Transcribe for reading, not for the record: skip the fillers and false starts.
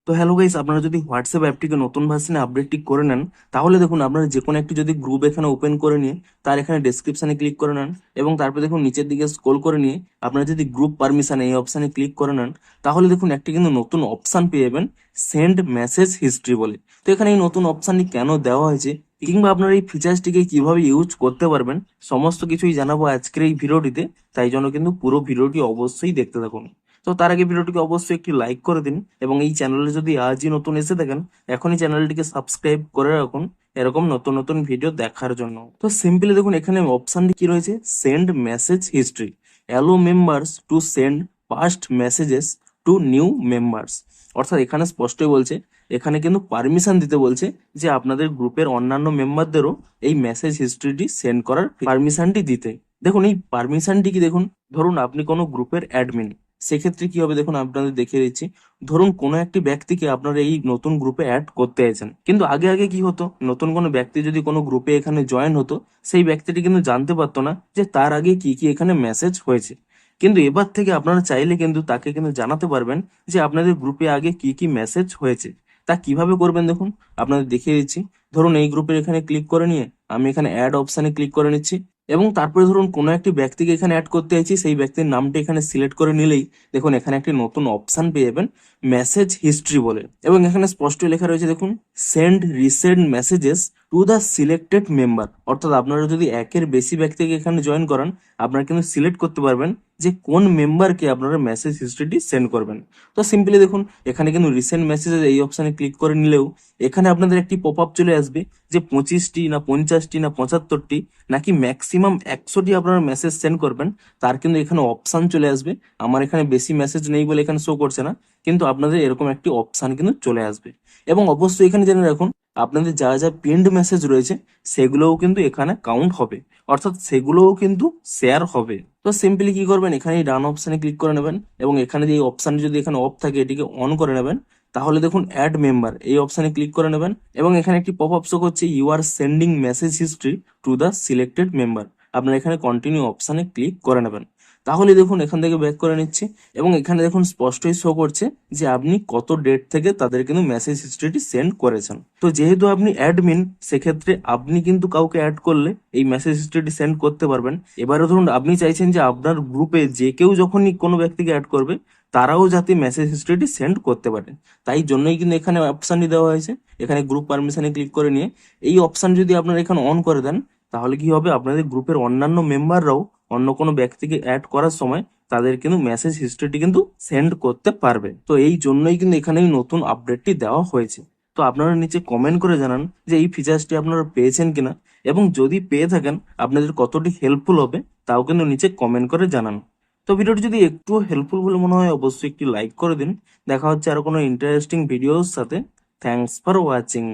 তো hello guys, আপনারা যদি হোয়াটসঅ্যাপ অ্যাপটিকে নতুন ভার্সনে আপডেটটি করে নেন, তাহলে দেখুন আপনারা যে কোনো একটি যদি গ্রুপ এখানে ওপেন করে নিয়ে তার এখানে ডেসক্রিপশনে ক্লিক করে নেন এবং তারপরে দেখুন নিচের দিকে স্ক্রল করে নিয়ে আপনারা যদি গ্রুপ পারমিশন এই অপশানে ক্লিক করে নেন, তাহলে দেখুন একটি কিন্তু নতুন অপশান পেয়ে যাবেন, সেন্ড মেসেজ হিস্ট্রি বলে। তো এখানে এই নতুন অপশানটি কেন দেওয়া হয়েছে কিংবা আপনারা এই ফিচার্সটিকে কিভাবে ইউজ করতে পারবেন, সমস্ত কিছুই জানাবো আজকের এই ভিডিওটিতে। তাই জন্য কিন্তু পুরো ভিডিওটি অবশ্যই দেখতে থাকুন। তো তার আগে ভিডিওটিকে অবশ্যই একটি লাইক করে দিন এবং এই চ্যানেলে যদি আজই নতুন এসে থাকেন, এখনই চ্যানেলটিকে সাবস্ক্রাইব করে রাখুন এরকম নতুন নতুন ভিডিও দেখার জন্য। তো সিম্পলি দেখুন এখানে অপশনটি কি রয়েছে, send message history, allow members to send past messages to new members. অর্থাৎ এখানে স্পষ্টই বলছে, এখানে কিন্তু পারমিশন দিতে বলছে যে আপনাদের গ্রুপের অন্যান্য মেম্বারদেরও এই মেসেজ হিস্ট্রিটি সেন্ড করার পারমিশনটি দিতে। দেখুন এই পারমিশনটি কি, দেখুন ধরুন আপনি কোনো গ্রুপের অ্যাডমিন, সেক্ষেত্রে কি হবে দেখুন আপনাদের দেখিয়ে দিচ্ছি। ধরুন কোনো একটি ব্যক্তিকে আপনারা এই নতুন গ্রুপে অ্যাড করতে চাইছেন, কিন্তু আগে আগে কি হতো, নতুন কোনো ব্যক্তি যদি কোনো গ্রুপে এখানে জয়েন হতো, সেই ব্যক্তিটি কিন্তু জানতে পারতো না যে তার আগে কি কি এখানে মেসেজ হয়েছে। কিন্তু এবার থেকে আপনারা চাইলে কিন্তু তাকে কিন্তু জানাতে পারবেন যে আপনাদের গ্রুপে আগে কি কি মেসেজ হয়েছে। তা কিভাবে করবেন দেখুন আপনাদের দেখিয়ে দিচ্ছি। ধরুন এই গ্রুপের এখানে ক্লিক করে নিয়ে আমি এখানে অ্যাড অপশানে ক্লিক করে নিচ্ছি এবং তারপরে ধরুন কোনো একটি ব্যক্তিকে এখানে অ্যাড করতে চাইছি, সেই ব্যক্তির নামটা এখানে সিলেক্ট করে নিলেই দেখুন এখানে একটি নতুন অপশন পেয়ে যাবেন, মেসেজ হিস্ট্রি বলে। এবং এখানে স্পষ্ট লেখা রয়েছে দেখুন, send recent messages two the selected member. অর্থাৎ আপনারা যদি একের বেশি ব্যক্তিকে এখানে জয়েন করান, আপনারা কিন্তু সিলেক্ট করতে পারবেন যে কোন মেম্বারকে আপনারা মেসেজ হিস্ট্রিটি সেন্ড করবেন। তো সিম্পলি দেখুন এখানে কিন্তু রিসেন্ট মেসেজেস এই অপশানে ক্লিক করে নিলেও এখানে আপনাদের একটি পপ আপ চলে আসবে যে 25টি না 50টি না 75টি নাকি ম্যাক্সিমাম 100টি আপনারা মেসেজ সেন্ড করবেন, তার কিন্তু এখানে অপশান চলে আসবে। আমার এখানে বেশি মেসেজ নেই বলে এখানে শো করছে না, কিন্তু আপনাদের এরকম একটি অপশান কিন্তু চলে আসবে। এবং অবশ্যই এখানে জেনে রাখুন, আপনাদের যা যা পিন্ড মেসেজ রয়েছে সেগুলোও কিন্তু এখানে কাউন্ট হবে, অর্থাৎ সেগুলোও কিন্তু শেয়ার হবে। তো সিম্পলি কি করবেন, এখানে ডান অপশানে ক্লিক করে নেবেন এবং এখানে যে অপশানটি যদি এখানে অফ থাকে এটিকে অন করে নেবেন। তাহলে দেখুন অ্যাড মেম্বার এই অপশানে ক্লিক করে নেবেন এবং এখানে একটি পপ আপ শো করছে, you are sending message history to the selected member. আপনারা এখানে কন্টিনিউ অপশানে ক্লিক করে নেবেন। তাহলে দেখুন এখান থেকে ব্যাক করে নিচ্ছি এবং এখানে দেখুন স্পষ্টই শো করছে যে আপনি কত ডেট থেকে তাদের কিন্তু মেসেজ হিস্ট্রিটি সেন্ড করেছেন। তো যেহেতু আপনি অ্যাডমিন, সেক্ষেত্রে আপনি কিন্তু কাউকে অ্যাড করলে এই মেসেজ হিস্ট্রিটি সেন্ড করতে পারবেন। এবারে ধরুন আপনি চাইছেন যে আপনার গ্রুপে যে কেউ যখনই কোনো ব্যক্তিকে অ্যাড করবে, তারাও যাতে মেসেজ হিস্ট্রিটি সেন্ড করতে পারে, তাই জন্যই কিন্তু এখানে অপশানটি দেওয়া হয়েছে। এখানে গ্রুপ পারমিশনে ক্লিক করে নিয়ে এই অপশান যদি আপনারা এখানে অন করে দেন, তাহলে কি হবে, আপনাদের গ্রুপের অন্যান্য মেম্বাররাও অন্য কোনো ব্যক্তিকে অ্যাড করার সময় তাদের কিন্তু মেসেজ হিস্ট্রিটি কিন্তু সেন্ড করতে পারবে। তো এই জন্যই কিন্তু এখানে এই নতুন আপডেটটি দেওয়া হয়েছে। তো আপনারা নিচে কমেন্ট করে জানান যে এই ফিচার্সটি আপনারা পেয়েছেন কিনা এবং যদি পেয়ে থাকেন আপনাদের কতটি হেল্পফুল হবে, তাও কিন্তু নিচে কমেন্ট করে জানান। তো ভিডিওটি যদি একটু হেল্পফুল বলে মনে হয় অবশ্যই একটি লাইক করে দিন। দেখা হচ্ছে আরো কোনো ইন্টারেস্টিং ভিডিওর সাথে। Thanks for watching.